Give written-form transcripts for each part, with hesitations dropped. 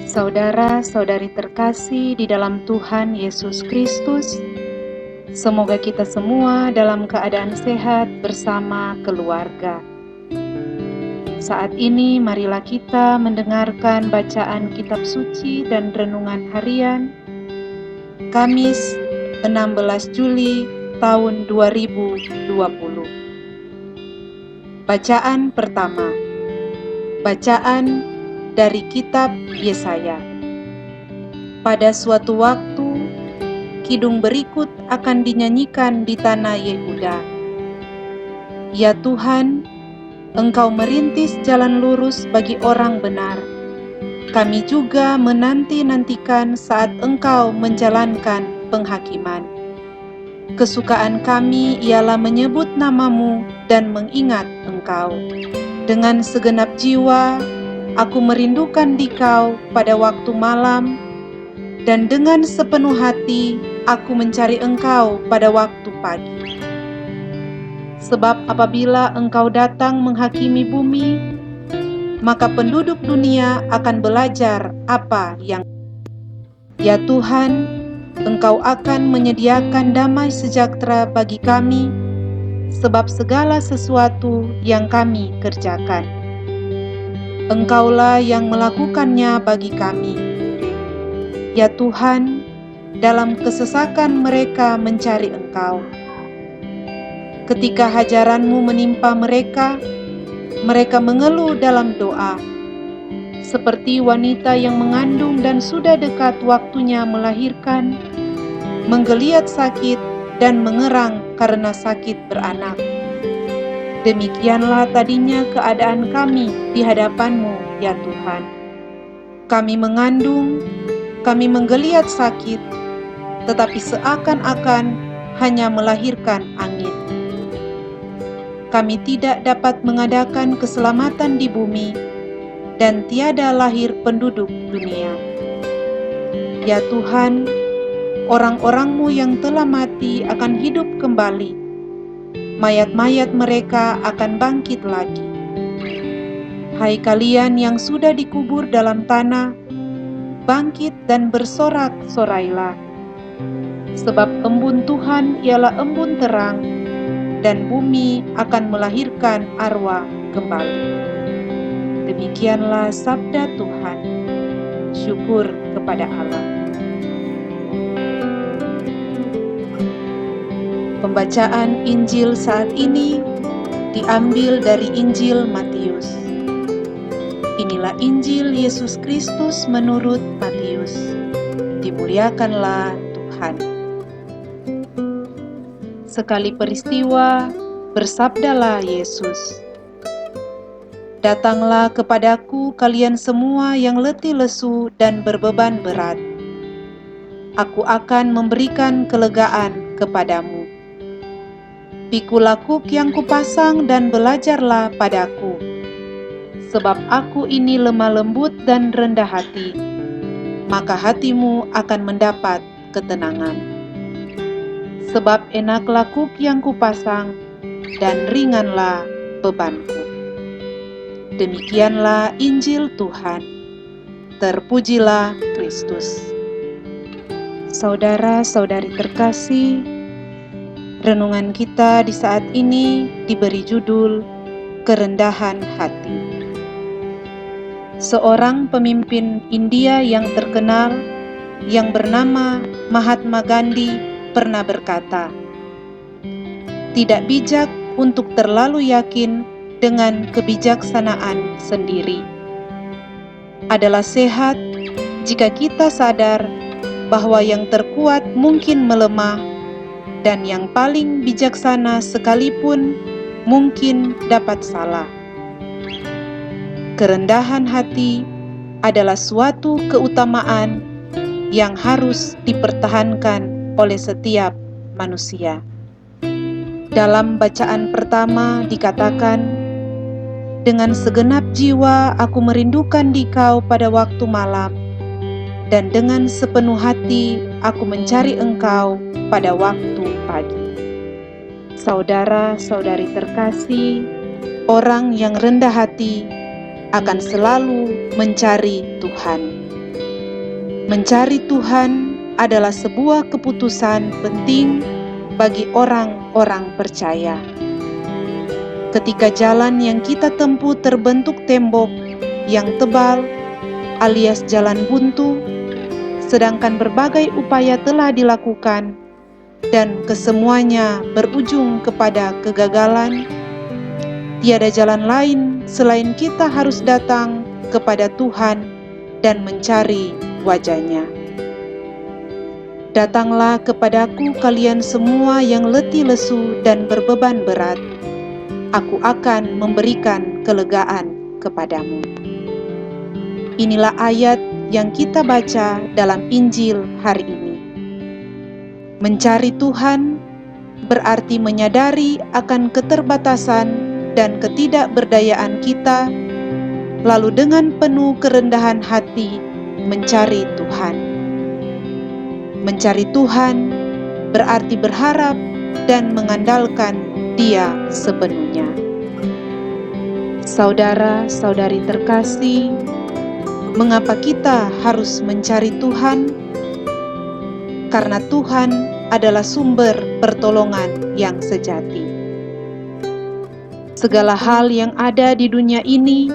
Saudara-saudari terkasih di dalam Tuhan Yesus Kristus, semoga kita semua dalam keadaan sehat bersama keluarga. Saat ini marilah kita mendengarkan bacaan kitab suci dan renungan harian Kamis 16 Juli tahun 2020. Bacaan pertama. Bacaan dari kitab Yesaya. Pada suatu waktu, kidung berikut akan dinyanyikan di tanah Yehuda. Ya Tuhan, Engkau merintis jalan lurus bagi orang benar. Kami juga menanti-nantikan saat Engkau menjalankan penghakiman. Kesukaan kami ialah menyebut nama-Mu dan mengingat Engkau. Dengan segenap jiwa, aku merindukan Dikau pada waktu malam, dan dengan sepenuh hati aku mencari Engkau pada waktu pagi. Sebab apabila Engkau datang menghakimi bumi, maka penduduk dunia akan belajar apa yang. Ya Tuhan, Engkau akan menyediakan damai sejahtera bagi kami, sebab segala sesuatu yang kami kerjakan, Engkaulah yang melakukannya bagi kami. Ya Tuhan, dalam kesesakan mereka mencari Engkau. Ketika hajaran-Mu menimpa mereka, mereka mengeluh dalam doa. Seperti wanita yang mengandung dan sudah dekat waktunya melahirkan, menggeliat sakit dan mengerang karena sakit beranak. Demikianlah tadinya keadaan kami di hadapan-Mu, ya Tuhan. Kami mengandung, kami menggeliat sakit, tetapi seakan-akan hanya melahirkan angin. Kami tidak dapat mengadakan keselamatan di bumi, dan tiada lahir penduduk dunia. Ya Tuhan, orang-orang-Mu yang telah mati akan hidup kembali. Mayat-mayat mereka akan bangkit lagi. Hai kalian yang sudah dikubur dalam tanah, bangkit dan bersorak-sorailah. Sebab embun Tuhan ialah embun terang, dan bumi akan melahirkan arwah kembali. Demikianlah sabda Tuhan. Syukur kepada Allah. Pembacaan Injil saat ini diambil dari Injil Matius. Inilah Injil Yesus Kristus menurut Matius. Dimuliakanlah Tuhan. Sekali peristiwa, bersabdalah Yesus, "Datanglah kepadaku kalian semua yang letih lesu dan berbeban berat. Aku akan memberikan kelegaan kepadamu. Pikulah kuk yang kupasang dan belajarlah padaku, sebab aku ini lemah lembut dan rendah hati, maka hatimu akan mendapat ketenangan. Sebab enaklah kuk yang kupasang dan ringanlah bebanku." Demikianlah Injil Tuhan. Terpujilah Kristus. Saudara-saudari terkasih, renungan kita di saat ini diberi judul Kerendahan Hati. Seorang pemimpin India yang terkenal yang bernama Mahatma Gandhi pernah berkata, "Tidak bijak untuk terlalu yakin dengan kebijaksanaan sendiri. Adalah sehat jika kita sadar bahwa yang terkuat mungkin melemah, dan yang paling bijaksana sekalipun mungkin dapat salah." Kerendahan hati adalah suatu keutamaan yang harus dipertahankan oleh setiap manusia. Dalam bacaan pertama dikatakan, "Dengan segenap jiwa aku merindukan Dikau pada waktu malam, dan dengan sepenuh hati aku mencari Engkau pada waktu pagi." Saudara-saudari terkasih, orang yang rendah hati akan selalu mencari Tuhan. Mencari Tuhan adalah sebuah keputusan penting bagi orang-orang percaya. Ketika jalan yang kita tempuh terbentuk tembok yang tebal alias jalan buntu, sedangkan berbagai upaya telah dilakukan dan kesemuanya berujung kepada kegagalan, tiada jalan lain selain kita harus datang kepada Tuhan dan mencari wajah-Nya. Datanglah kepadaku kalian semua yang letih lesu dan berbeban berat, aku akan memberikan kelegaan kepadamu. Inilah ayat yang kita baca dalam Injil hari ini. Mencari Tuhan berarti menyadari akan keterbatasan dan ketidakberdayaan kita, lalu dengan penuh kerendahan hati mencari Tuhan. Mencari Tuhan berarti berharap dan mengandalkan Dia sepenuhnya. Saudara-saudari terkasih, mengapa kita harus mencari Tuhan? Karena Tuhan adalah sumber pertolongan yang sejati. Segala hal yang ada di dunia ini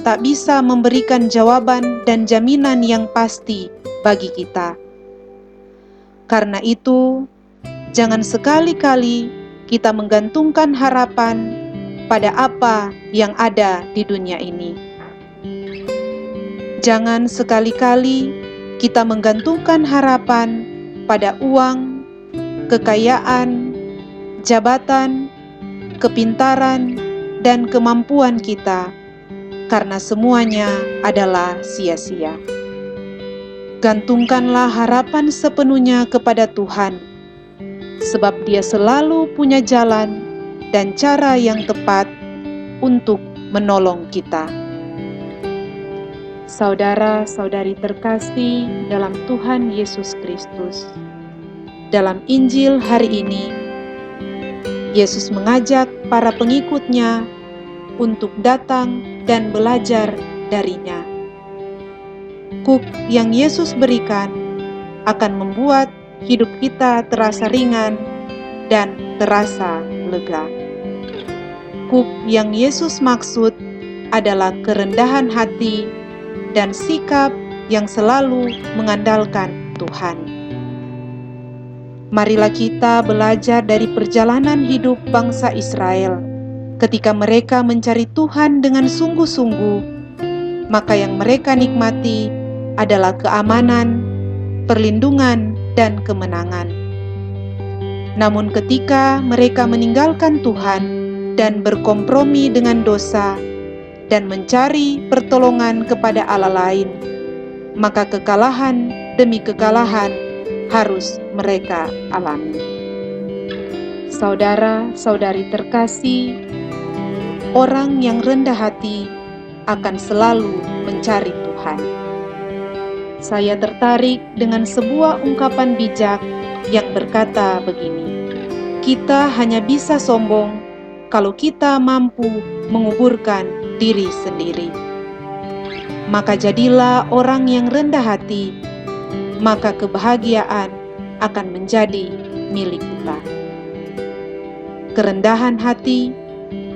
tak bisa memberikan jawaban dan jaminan yang pasti bagi kita. Karena itu, jangan sekali-kali kita menggantungkan harapan pada apa yang ada di dunia ini. Jangan sekali-kali kita menggantungkan harapan pada uang, kekayaan, jabatan, kepintaran, dan kemampuan kita, karena semuanya adalah sia-sia. Gantungkanlah harapan sepenuhnya kepada Tuhan, sebab Dia selalu punya jalan dan cara yang tepat untuk menolong kita. Saudara-saudari terkasih dalam Tuhan Yesus Kristus, dalam Injil hari ini, Yesus mengajak para pengikut-Nya untuk datang dan belajar dari-Nya. Kuk yang Yesus berikan akan membuat hidup kita terasa ringan dan terasa lega. Kuk yang Yesus maksud adalah kerendahan hati dan sikap yang selalu mengandalkan Tuhan. Marilah kita belajar dari perjalanan hidup bangsa Israel. Ketika mereka mencari Tuhan dengan sungguh-sungguh, maka yang mereka nikmati adalah keamanan, perlindungan, dan kemenangan. Namun ketika mereka meninggalkan Tuhan dan berkompromi dengan dosa dan mencari pertolongan kepada Allah lain, maka kekalahan demi kekalahan harus mereka alami. Saudara-saudari terkasih, orang yang rendah hati akan selalu mencari Tuhan. Saya tertarik dengan sebuah ungkapan bijak yang berkata begini: kita hanya bisa sombong kalau kita mampu menguburkan diri sendiri. Maka jadilah orang yang rendah hati, maka kebahagiaan akan menjadi milik kita. Kerendahan hati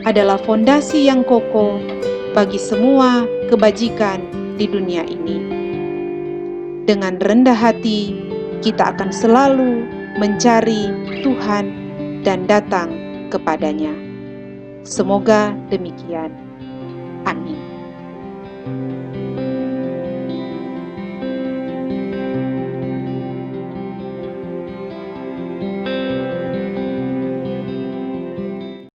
adalah fondasi yang kokoh bagi semua kebajikan di dunia ini. Dengan rendah hati, kita akan selalu mencari Tuhan dan datang kepadanya. Semoga demikian. Amin.